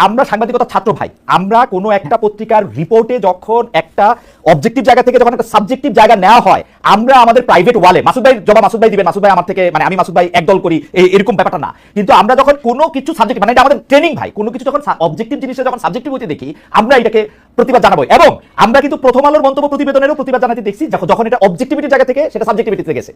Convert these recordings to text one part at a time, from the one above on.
আমরা সাংবাদিকতা ছাত্র ভাই, আমরা কোনো একটা পত্রিকার রিপোর্টে যখন একটা অবজেক্টিভ জায়গা থেকে যখন একটা সাবজেক্টিভ জায়গা নেওয়া হয়, আমরা আমাদের প্রাইভেট ওয়ালে মাসুদ ভাই জবাব মাসুদ ভাই দিবেন, মাসুদ ভাই আমার থেকে মানে আমি মাসুদ ভাই একদল করি এরকম ব্যাপারটা না। কিন্তু আমরা যখন কোনো কিছু সাবজেক্ট মানে এটা আমাদের ট্রেনিং ভাই, কোনো কিছু যখন অবজেক্টিভ জিনিসটা যখন সাবজেক্টিভ হতে দেখি আমরা এটাকে প্রতিবাদ জানাবো। এবং আমরা কিন্তু প্রথম আলোর মন্তব্য প্রতিবেদনেরও প্রতিবাদ জানাতে দেখছি যখন এটা অবজেক্টিভিটির জায়গা থেকে সেটা সাবজেক্টিভিটিতে গেছে।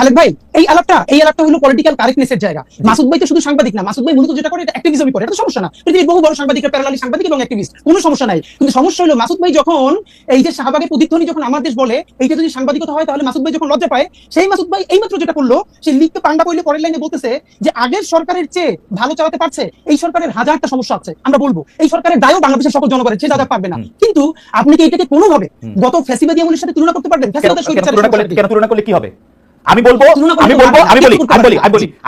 খালেদ ভাই এই আলাপটা হলো পলিটিক্যাল কারেক্টনেসের জায়গা। মাসুদ ভাই তো শুধু সাংবাদিক না, মাসুদ ভাই মূলত যেটা করে এটা অ্যাক্টিভিজমই করে, এটা সমস্যা না। পৃথিবীর বহু বড় সাংবাদিকের প্যারালালি সাংবাদিক এবং অ্যাক্টিভিস্ট, কোনো সমস্যা নাই। কিন্তু সমস্যা হলো মাসুদ ভাই যখন এই যে শাহবাগের প্রতিধ্বনি যখন আমার দেশ বলে এইটা যদি সাংবাদিকতা হয় তাহলে মাসুদ ভাই যখন লজ্জা পায়, সেই মাসুদ ভাই এইমাত্র যেটা করলো সেই লিখতে পান্ডা বইলে পরের লাইনে বলতেছে যে আগের সরকারের চেয়ে ভালো চালাতে পারছে, এই সরকারের হাজারটা সমস্যা আছে। আমরা বলবো এই সরকারের দায়ও বাংলাদেশের সকল জনগণের, যে দাদা পারবে না। কিন্তু আপনি কি এটাকে কোনোভাবে গত ফ্যাসিবাদী আমলের সাথে তুলনা করতে পারবেন? কেন তুলনা করলে কি হবে?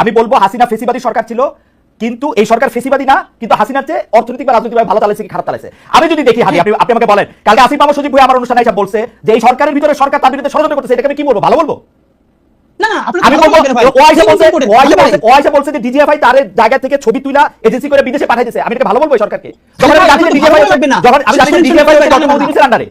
আমি বলবো হাসিনা ফেসিবাদী সরকার ছিল, কিন্তু এই সরকার ফেসিবাদী না, কিন্তু হাসিনার চেয়ে অর্থনৈতিক বা রাজনৈতিকভাবে ভালো চালাইছে কি খারাপ চালাইছে। আমি যদি দেখি হাদি, আপনি আমাকে বলেন কালকে আসিফ মাহমুদ সজীব ভাই আমার অনুষ্ঠানে এসে বলছে যে এই সরকারের ভিতরে সরকার তার বিরুদ্ধে ষড়যন্ত্র করতেছে, এটাকে আমি কি বলবো? ভালো বলবো না? আমি বলবো ওয়াইসা বলছে যে ডিজিএফআই তার জায়গা থেকে ছবি তুলা এজেন্সি করে বিদেশে পাঠিয়ে দিয়েছে, আমি এটা ভালো বলবো এই সরকারকে? যখন আমি জানি ডিজিএফআই আন্ডারে।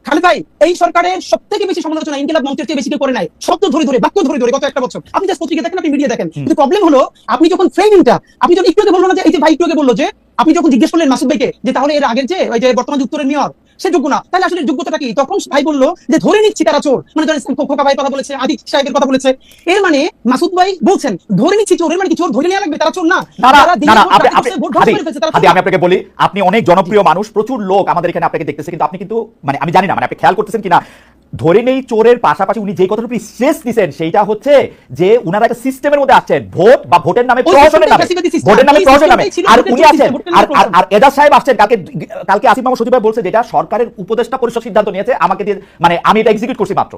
খালেদ ভাই এই সরকারের সবথেকে বেশি সমালোচনা ইনকিলাব মঞ্চের চেয়ে বেশি কেউ করে নাই, শব্দ ধরে ধরে বাক্য ধরে ধরে গত একটা বছর। আপনি জাস্ট পত্রিকা দেখেন, আপনি মিডিয়া দেখেন, কিন্তু প্রবলেম হলো আপনি যখন ফ্রেমিংটা, আপনি যখন একটু আগে বললো না যে এই যে ভাই একটু আগে বললো যে আপনি যখন জিজ্ঞেস করলেন মাসুদ ভাইকে যে তাহলে এর আগের যে ওই যে বর্তমান উত্তরের মেয়র সে যোগ্য না, তাহলে আসলে যোগ্যতাটা কি? তখন ভাই বললো যে ধরে নিচ্ছি তারা চোর, মানে ধরেন খোকা ভাই কথা বলেছে, আদিক সাহেবের কথা বলেছে, এর মানে মাসুদ ভাই বলছেন ধরে নিচ্ছি চোর, এর মানে কি চোর ধরে নেওয়া লাগবে? তারা চোর না। আমি আপনাকে বলি, আপনি অনেক জনপ্রিয় মানুষ, প্রচুর লোক আমাদের এখানে আপনাকে দেখতেছে, কিন্তু আপনি কিন্তু মানে আমি জানি না মানে আপনি খেয়াল করতেছেন কিনা, ধরে নেই চোরের পাশাপাশি উনি যে কথার উপর স্ট্রেস দিচ্ছেন সেইটা হচ্ছে যে উনারা একটা সিস্টেমের মধ্যে আসছেন, ভোট বা ভোটের নামে প্রহসনের নামে, ভোটের নামে প্রহসনের নামে, আর উনি আছেন আর এজাজ সাহেব আসছেন কালকে আসিফ মাহমুদ সজীব ভাই বলছে যেটা সরকারের উপদেষ্টা পরিষদ সিদ্ধান্ত নিয়েছে আমাকে দিয়ে, মানে আমি এটা এক্সিকিউট করছি মাত্র।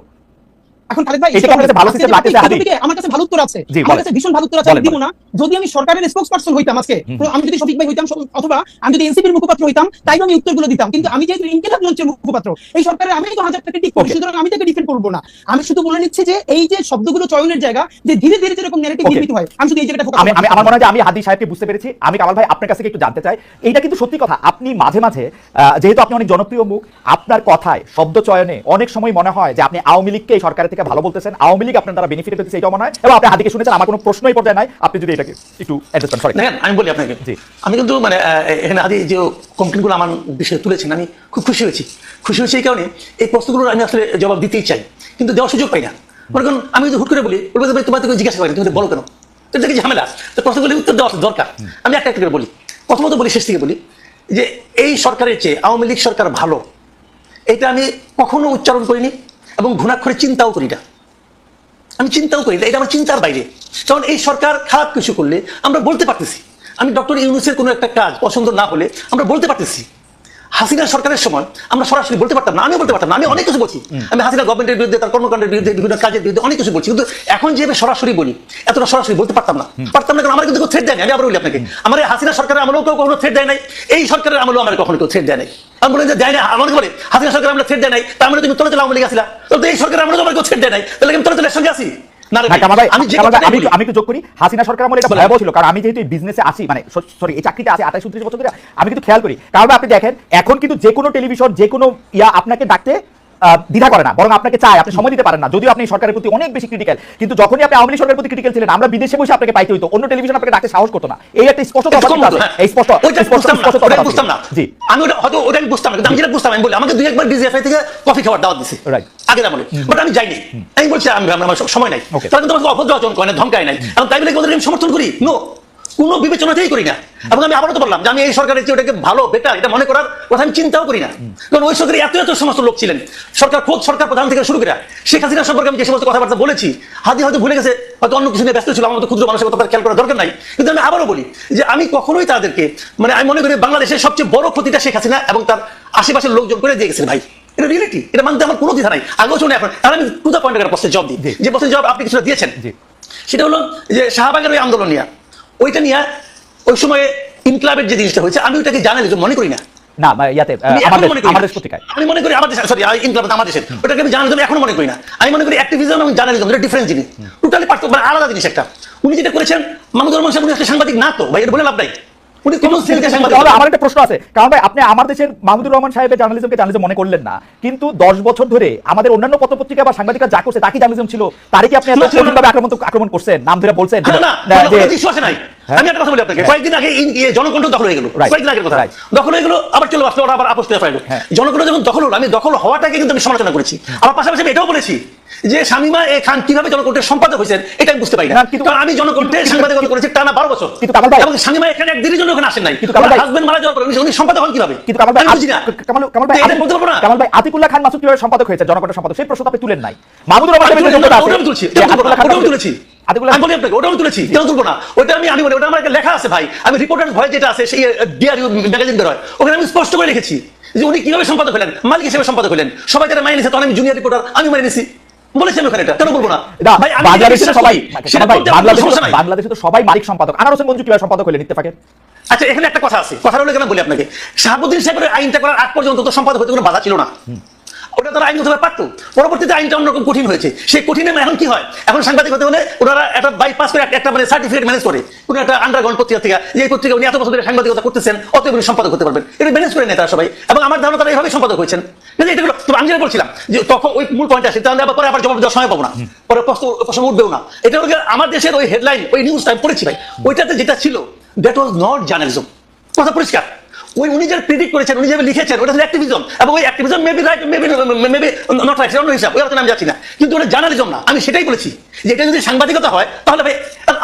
এখন খালেদ ভাই ভালো সিস্টেম লাগতেছে হাদি, আমার কাছে ভালো উত্তর আছে, আমার কাছে ভীষণ ভালো উত্তর আছে, আমি দিব না। যদি আমি সরকারের স্পোকসপারসন হইতাম আজকে, আমি যদি শফিক ভাই হইতাম অথবা আমি যদি এনসিপির মুখপাত্র হইতাম, তাইলে আমি উত্তরগুলো দিতাম। কিন্তু আমি যেহেতু ইনকিলাব মঞ্চের মুখপাত্র, এই সরকারের আমি তো হাজারটা ক্রিটিক করি, সুতরাং আমি তাকে ডিফেন্ড করব না। আমি শুধু বলে নিচ্ছি যে এই যে শব্দগুলো চয়নের জায়গা, যে ধীরে ধীরে যেরকম ন্যারেটিভ নির্মিত হয়, আমি শুধু এই জায়গাটা ফোকাস। আমি আমার মনে হয় যে আমি হাদি সাহেবকে বুঝতে পেরেছি। আমি কামাল ভাই আপনার কাছ থেকে একটু জানতে চাই, এইটা কিন্তু সত্যি কথা, আপনি মাঝে মাঝে যেহেতু আপনি অনেক জনপ্রিয় মুখ, আপনার কথায় শব্দ চয়নে অনেক সময় মনে হয় যে আপনি আওয়ামী লীগকে এই সরকারের থেকে ভালো বলতেছেন, আওয়ামী লীগ আপনার দ্বারা বেনিফিট পেতেছে, এটাও মনে হয়। এবং আপনি হাদিকে শুনেছেন, আমার কোনো প্রশ্নই পর্যায়ে নাই, আপনি যদি এটাকে একটু অ্যাড্রেস করেন। সরি দেখেন, আমি বলি আপনাকে, আমি কিন্তু মানে এখানে হাদি যে কমপ্লেনগুলো আমার বিষয়ে তুলেছেন আমি খুব খুশি হয়েছি এই কারণে এই প্রশ্নগুলোর আমি আসলে জবাব দিতেই চাই, কিন্তু দেওয়ার সুযোগ পাই না। মনে করুন আমি যদি হুট করে বলি, তোমার থেকে জিজ্ঞাসা করেন তুমি বলো কেন, তো এটা কি ঝামেলা? তো প্রশ্নগুলি উত্তর দেওয়া দরকার। আমি একটা করে বলি, প্রথমত বলি, শেষ থেকে বলি যে এই সরকারের চেয়ে আওয়ামী লীগ সরকার ভালো, এটা আমি কখনো উচ্চারণ করিনি এবং ঘুণাক্ষরে চিন্তাও করি না। আমি চিন্তাও করি না, এটা আমার চিন্তার বাইরে। কারণ এই সরকার খারাপ কিছু করলে আমরা বলতে পারতেছি। আমি ডক্টর ইউনূসের কোনো একটা কাজ পছন্দ না হলে আমরা বলতে পারতেছি। হাসিনা সরকারের সময় আমরা সরাসরি বলতে পারতাম না, আমিও বলতে পারতাম না, আমি অনেক কিছু বলছি, আমি হাসিনা গভর্নমেন্টের বিরুদ্ধে, তার কর্মকাণ্ডের বিরুদ্ধে, বিভিন্ন কাজের বিরুদ্ধে অনেক কিছু বলছি, কিন্তু এখন যেভাবে সরাসরি বলি এতটা সরাসরি বলতে পারতাম না, কারণ আমার কিন্তু কেউ থ্রেট দেয় না। আমি আবার বলি আপনাকে, আমার হাসিনা সরকারের আমলেও কেউ কখনো থ্রেট দেয় নাই, এই সরকারের আমলেও আমার কখনো কেউ থ্রেট দেয় নাই। আমি বলি যে দেয় না, আমাকে বলে হাসিনা সরকার আমরা থ্রেট দেয় নাই, তার মানে তুমি তলে তলে আওয়ামী লীগ আসিলা, তো এই সরকারের আমলেও আমার কেউ থ্রেট দেয় নাই, তাহলে আমি তলে তলে সঙ্গে আসি। আমি একটু যোগ করি, হাসিনা সরকার আমলে এটা ভয়াবহ ছিল, কারণ আমি যেহেতু বিজনেসে আসি, মানে সরি এই চাকরিতে আসি 28-29 বছর ধরে, আমি কিন্তু খেয়াল করি। কারণ আপনি দেখেন এখন কিন্তু যে কোনো টেলিভিশন, যে কোনো আপনাকে ডাকতে দ্বিধা করে না, বরং আপনাকে চায়, আপনি সময় দিতে পারেন না, যদিও আপনি সরকারের প্রতি অনেক বেশি ক্রিটিক্যাল। কিন্তু যখনই আপনি আওয়ামী লীগ সরকারের প্রতি ক্রিটিক্যাল ছিলেন, আমরা বিদেশে বসে আপনাকে পাইতে হইতো, অন্য টেলিভিশন আপনাকে ডাকতে সাহস করতো না। এই একটা স্পষ্ট জি আমি হয়তো ওটা আমি বুঝতাম না, কিন্তু আমি যেটা বুঝতাম, আমি বলি আমাকে দুই একবার ডিজিএফআই থেকে কফি খাওয়ার দাওয়াত দিছে আগের আমলে, বাট আমি যাইনি। আমি বলছি আমার সময় নাই, তারা কিন্তু আমাকে অভদ্র আচরণ করে না, ধমকায় নাই, এবং তাই বলে ওদের আমি সমর্থন করি নো, কোনো বিবেচনাতেই করি না। এবং আমি আবারও তো বললাম যে আমি এই সরকারের চেয়ে ওটাকে ভালো বেটার এটা মনে করার কথা আমি চিন্তাও করি না, কারণ ওই সরকারে এত এত সমস্ত লোক ছিলেন, সরকার প্রধান থেকে শুরু করে শেখ হাসিনা সম্পর্কে আমি যে সমস্ত কথাবার্তা বলেছি, হাদি হয়তো ভুলে গেছে, হয়তো অন্য কিছু নিয়ে ব্যস্ত ছিল, আমার মতো ক্ষুদ্র মানুষের কথা খেয়াল করার দরকার নাই। কিন্তু আমি আবারও বলি যে আমি কখনোই তাদেরকে, মানে আমি মনে করি বাংলাদেশের সবচেয়ে বড় ক্ষতিটা শেখ হাসিনা এবং তার আশেপাশের লোকজন করে দিয়ে গেছেন ভাই, এটা রিয়েলিটি, এটা মানতে আমার কোনো দ্বিধা নাই। আগেও শুনে এখন আমি টু দ্য পয়েন্ট একটা প্রশ্নের জবাব দিই, যে প্রশ্নের জবাব আপনি কিছুটা দিয়েছেন, সেটা হলো যে শাহবাগের ওই আন্দোলন নিয়ে, ওইটা নিয়ে ওই সময়ে ইনকিলাবের যে জিনিসটা হয়েছে আমি ওইটাকে জার্নালিজম মনে করি না। আমি মনে করি আমাদের সরি ইনকিলাব আমাদের ওটাকে আমি জার্নালিজম এখনো মনে করি না। আমি মনে করি অ্যাক্টিভিজম এবং জার্নালিজম এটা ডিফারেন্ট জিনিস, টোটালি পার্থক্য, মানে আলাদা জিনিস একটা। উনি যেটা করেছেন মাহমুদুর রহমান সাহেব উনি একটা সাংবাদিক না তো ভাই, এটা বলে লাভ নাই। উনি common sense দিয়ে সাংবাদিকতা তাহলে আমার একটা প্রশ্ন আছে, কারণ ভাই আপনি আমার দেশের মাহমুদুর রহমান সাহেবের জার্নালিজমকে জার্নালিজম মনে করলেন না, কিন্তু 10 বছর ধরে আমাদের অন্যান্য পত্রপত্রিকা বা সাংবাদিকরা যা করছে তা কি জার্নালিজম ছিল? তারই কি আপনি এত কঠিনভাবে আক্রমণ করছেন, নাম ধরে বলছেন আমি একটা কথা বলি আপনাকে, কয়েকদিন আগে জনকণ্ঠ দখল হয়ে গেল, কয়েকদিন আগের কথা, দখল হয়ে গেল, আবার চলে আসলো, আবার আপোষ করে ফেললো। জনকণ্ঠ যখন দখল হলো, আমি দখল হওয়াটাকে কিন্তু আমি সমালোচনা করেছি, আমার পাশাপাশি আমি এটাও বলেছি যে শামীমা খান কিভাবে জনকণ্ঠের সম্পাদক হয়েছেন এটা আমি বুঝতে পারি না, কারণ আমি জনকণ্ঠের সাংবাদিকতা করেছি টানা 12 বছর, এবং শামীমা এখানে একদিনের জন্য ওখানে আসেন নাই, হাজবেন্ড মারা যাওয়ার পর উনি সম্পাদক হন কিভাবে? কিন্তু কামাল ভাই আতিকুল্লাহ খান মাসুদ কিভাবে সম্পাদক হয়েছে, জনকণ্ঠের সম্পাদক, সেই প্রশ্ন আপনি তুলেন নাই। মাহমুদুর রহমান সাহেবের যোগ্যতা আছে, ওটাও তুলছি, আমি বলি আপনাকে ওটাও তুলেছি, কেন তুলবো না? ওটা আমি বলি, ওটা আমার একটা লেখা আছে ভাই, আমি রিপোর্টার ভয়েস যেটা আছে সেই ডিআরইউ ম্যাগাজিন বের হয়, ওখানে আমি স্পষ্ট করে লিখেছি যে উনি কিভাবে সম্পাদক হলেন, মালিক হিসেবে সম্পাদক হলেন, সবাই যারা মাইনে নিয়েছে, তখন আমি জুনিয়র রিপোর্টার, আমি মাইনে নিয়েছি, বলেছি আমি ওখানে, এটা কেন বলবো না? ভাই বাংলাদেশে তো সবাই মালিক সম্পাদক, আনার হোসেন মঞ্জু কিভাবে সম্পাদক হলেন ইত্তেফাকের? আচ্ছা, এখানে একটা কথা আছে, কথা হলো কেন বলি আপনাকে, শাহাবুদ্দিন সাহেবের আইনটা করার আগ পর্যন্ত তো সম্পাদক হতে কোনো বাধা ছিল না, ওটা তারা আইন হতে পারতো, পরবর্তীতে আইনটা অন্যরকম কঠিন হয়েছে, সেই কঠিনে এখন কি হয়, এখন সাংবাদিক হতে হলে ওনারা একটা বাইপাস করে একটা মানে সার্টিফিকেট ম্যানেজ করে কোনো একটা আন্ডারগ্রাউন্ড পত্রিকা থেকে, যে এই পত্রিকা উনি এত বছর ধরে সাংবাদিকতা করতেছেন, অতএব উনি সম্পাদক হতে পারবেন, এটা ম্যানেজ করে নেয় তারা সবাই, এবং আমার ধারণা তারা এইভাবে সম্পাদক হয়েছেন। এটা তো আমি যেটা বলছিলাম যে তখন ওই মূল পয়েন্ট আসে, তাহলে পরে আবার জবাব দেওয়ার সময় পাবো না, পরে প্রশ্ন উঠবেও না, এটা হলো আমার দেশের ওই হেডলাইন, ওই নিউজটা আমি পড়েছি ভাই, ওইটাতে যেটা ছিল দ্যাট ওয়াজ নট জার্নালিজম, কথা পরিষ্কার। ওই উনি যে প্রেডিক্ট করেছেন, উনি যেভাবে লিখেছেন, ওটা ছিল অ্যাক্টিভিজম, এবং ওই activism maybe right, maybe not right, অন্য হিসাব, ওই অর্থে আমি যাচ্ছি না, কিন্তু ওটা জার্নালিজম না, আমি সেটাই বলেছি যে এটা যদি সাংবাদিকতা হয় তাহলে ভাই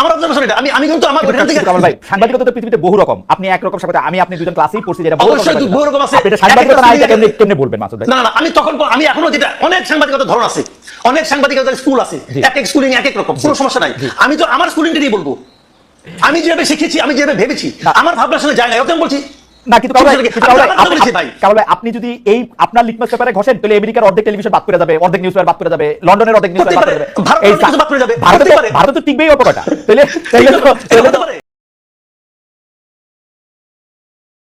আমার অবজারভেশন এটা, আমি কিন্তু আমার ওখান থেকে ভাই সাংবাদিকতা তো পৃথিবীতে বহু রকম, আপনি একরকম সাংবাদিক, আমি আপনি দুজন ক্লাসেই পড়ছি, যেটা অবশ্যই বহু রকম আছে, এটা সাংবাদিকতা না, এটা কেমনে বলবেন মাসুদ ভাই? না না, আমি তখন আমি এখনো যেটা অনেক সাংবাদিকতার ধরন আছে, অনেক সাংবাদিকতার স্কুল আছে, এক এক স্কুলিং এক এক রকম, কোনো সমস্যা নাই, আমি তো আমার স্কুলিংটা নিয়ে বলবো, আমি যেভাবে শিখেছি, আমি যেভাবে ভেবেছি, আমার ভাবনার সঙ্গে যায় না, ওটা আমি বলছি না, কিন্তু আপনি যদি এই আপনার লিটমাস পেপারে ঘষেন, তাহলে আমেরিকার অর্ধেক টেলিভিশন বাদ করে যাবে, অর্ধেক নিউজ পেপার বাদ করে যাবে, লন্ডনের অর্ধেক নিউজ পেপার বাদ করে যাবে, ভারতে তো টিকবেই অপকটা, তাহলে